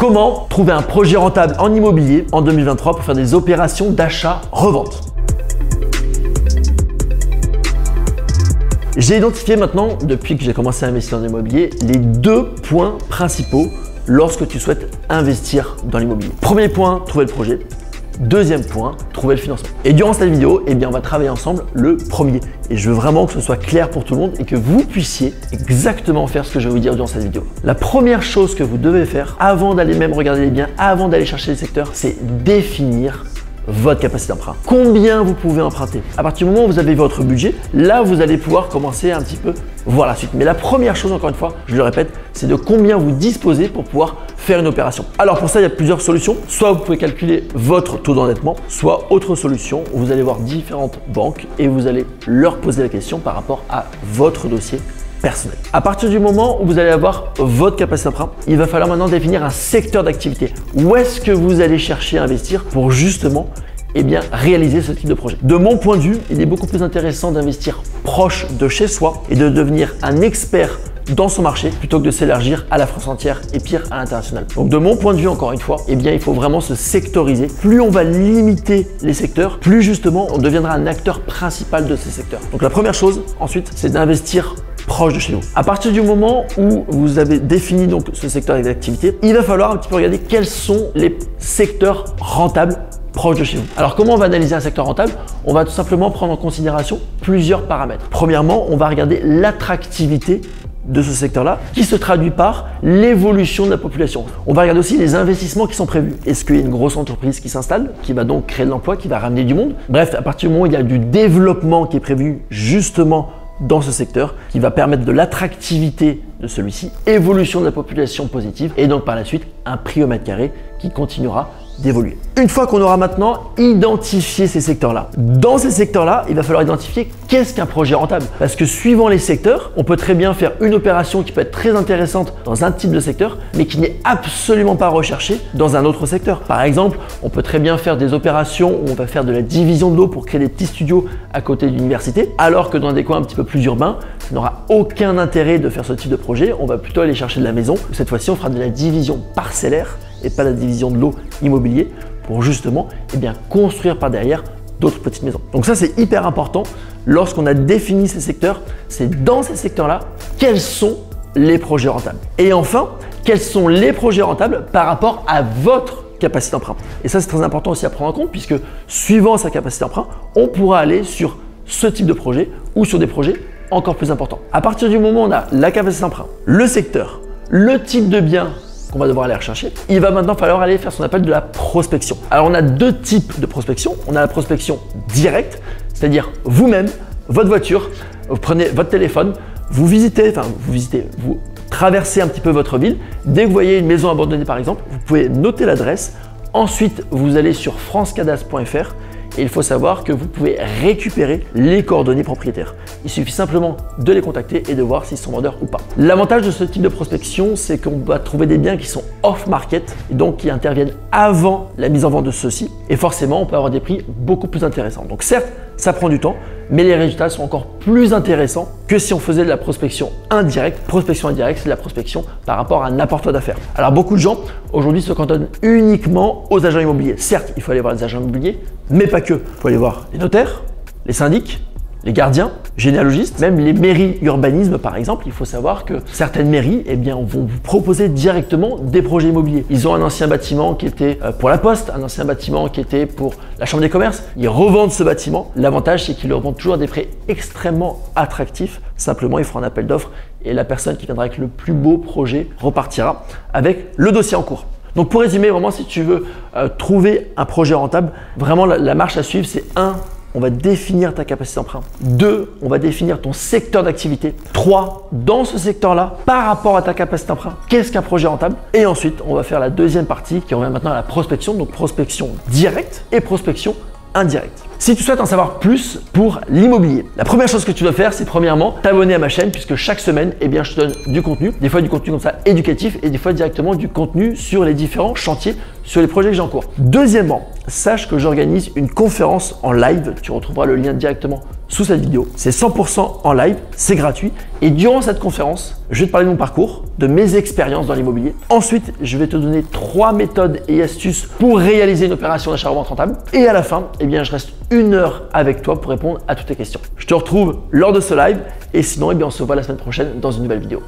Comment trouver un projet rentable en immobilier en 2023 pour faire des opérations d'achat-revente? J'ai identifié maintenant, depuis que j'ai commencé à investir en immobilier, les 2 points principaux lorsque tu souhaites investir dans l'immobilier. Premier point, trouver le projet. Deuxième point, trouver le financement. Et durant cette vidéo, on va travailler ensemble le premier. Et je veux vraiment que ce soit clair pour tout le monde et que vous puissiez exactement faire ce que je vais vous dire durant cette vidéo. La première chose que vous devez faire, avant d'aller même regarder les biens, avant d'aller chercher les secteurs, c'est définir votre capacité d'emprunt. Combien vous pouvez emprunter? À partir du moment où vous avez votre budget, là vous allez pouvoir commencer un petit peu voir la suite. Mais la première chose, encore une fois, je le répète, c'est de combien vous disposez pour pouvoir faire une opération. Alors pour ça, il y a plusieurs solutions. Soit vous pouvez calculer votre taux d'endettement, soit autre solution, vous allez voir différentes banques et vous allez leur poser la question par rapport à votre dossier personnel. À partir du moment où vous allez avoir votre capacité d'emprunt, il va falloir maintenant définir un secteur d'activité. Où est-ce que vous allez chercher à investir pour justement réaliser ce type de projet? De mon point de vue, il est beaucoup plus intéressant d'investir proche de chez soi et de devenir un expert dans son marché plutôt que de s'élargir à la France entière et pire à l'international. Donc de mon point de vue, encore une fois, il faut vraiment se sectoriser. Plus on va limiter les secteurs, plus justement on deviendra un acteur principal de ces secteurs. Donc la première chose ensuite, c'est d'investir proche de chez vous. À partir du moment où vous avez défini donc ce secteur d'activité, il va falloir un petit peu regarder quels sont les secteurs rentables proche de chez vous. Alors comment on va analyser un secteur rentable? On va tout simplement prendre en considération plusieurs paramètres. Premièrement, on va regarder l'attractivité de ce secteur-là qui se traduit par l'évolution de la population. On va regarder aussi les investissements qui sont prévus. Est-ce qu'il y a une grosse entreprise qui s'installe, qui va donc créer de l'emploi, qui va ramener du monde? Bref, à partir du moment où il y a du développement qui est prévu justement dans ce secteur, qui va permettre de l'attractivité de celui-ci, évolution de la population positive et donc par la suite un prix au mètre carré qui continuera d'évoluer. Une fois qu'on aura maintenant identifié ces secteurs-là, dans ces secteurs-là, il va falloir identifier qu'est-ce qu'un projet rentable. Parce que suivant les secteurs, on peut très bien faire une opération qui peut être très intéressante dans un type de secteur, mais qui n'est absolument pas recherchée dans un autre secteur. Par exemple, on peut très bien faire des opérations où on va faire de la division de l'eau pour créer des petits studios à côté de l'université, alors que dans des coins un petit peu plus urbains, ça n'aura aucun intérêt de faire ce type de projet. On va plutôt aller chercher de la maison. Cette fois-ci, on fera de la division parcellaire et pas la division de l'eau immobilier pour justement construire par derrière d'autres petites maisons. Donc ça, c'est hyper important lorsqu'on a défini ces secteurs. C'est dans ces secteurs-là, quels sont les projets rentables. Et enfin, quels sont les projets rentables par rapport à votre capacité d'emprunt. Et ça, c'est très important aussi à prendre en compte puisque suivant sa capacité d'emprunt, on pourra aller sur ce type de projet ou sur des projets encore plus importants. À partir du moment où on a la capacité d'emprunt, le secteur, le type de bien qu'on va devoir aller rechercher, il va maintenant falloir aller faire ce qu'on appelle de la prospection. Alors on a 2 types de prospection. On a la prospection directe, c'est-à-dire vous-même, votre voiture, vous prenez votre téléphone, vous traversez un petit peu votre ville. Dès que vous voyez une maison abandonnée par exemple, vous pouvez noter l'adresse. Ensuite, vous allez sur francecadastre.fr et il faut savoir que vous pouvez récupérer les coordonnées propriétaires. Il suffit simplement de les contacter et de voir s'ils sont vendeurs ou pas. L'avantage de ce type de prospection, c'est qu'on va trouver des biens qui sont off-market et donc qui interviennent avant la mise en vente de ceux-ci. Et forcément, on peut avoir des prix beaucoup plus intéressants. Donc certes, ça prend du temps, mais les résultats sont encore plus intéressants que si on faisait de la prospection indirecte. Prospection indirecte, c'est de la prospection par rapport à n'importe quoi d'affaires. Alors beaucoup de gens aujourd'hui se cantonnent uniquement aux agents immobiliers. Certes, il faut aller voir les agents immobiliers, mais pas que. Il faut aller voir les notaires, les syndics, les gardiens, généalogistes, même les mairies urbanisme par exemple. Il faut savoir que certaines mairies vont vous proposer directement des projets immobiliers. Ils ont un ancien bâtiment qui était pour la poste, un ancien bâtiment qui était pour la chambre des commerces. Ils revendent ce bâtiment. L'avantage, c'est qu'ils le revendent toujours à des prix extrêmement attractifs. Simplement, ils feront un appel d'offres et la personne qui viendra avec le plus beau projet repartira avec le dossier en cours. Donc pour résumer, vraiment, si tu veux trouver un projet rentable, vraiment la marche à suivre, c'est 1. On va définir ta capacité d'emprunt. 2, on va définir ton secteur d'activité. 3, dans ce secteur-là, par rapport à ta capacité d'emprunt, qu'est-ce qu'un projet rentable? Et ensuite, on va faire la deuxième partie qui revient maintenant à la prospection. Donc prospection directe et prospection indirecte. Si tu souhaites en savoir plus pour l'immobilier, la première chose que tu dois faire, c'est premièrement t'abonner à ma chaîne puisque chaque semaine, je te donne du contenu, des fois du contenu comme ça éducatif et des fois directement du contenu sur les différents chantiers, sur les projets que j'ai en cours. Deuxièmement, sache que j'organise une conférence en live, tu retrouveras le lien directement sous cette vidéo. C'est 100% en live, c'est gratuit. Et durant cette conférence, je vais te parler de mon parcours, de mes expériences dans l'immobilier. Ensuite, je vais te donner 3 méthodes et astuces pour réaliser une opération d'achat-revente rentable. Et à la fin, eh bien, je reste 1 heure avec toi pour répondre à toutes tes questions. Je te retrouve lors de ce live et sinon, eh bien, on se voit la semaine prochaine dans une nouvelle vidéo.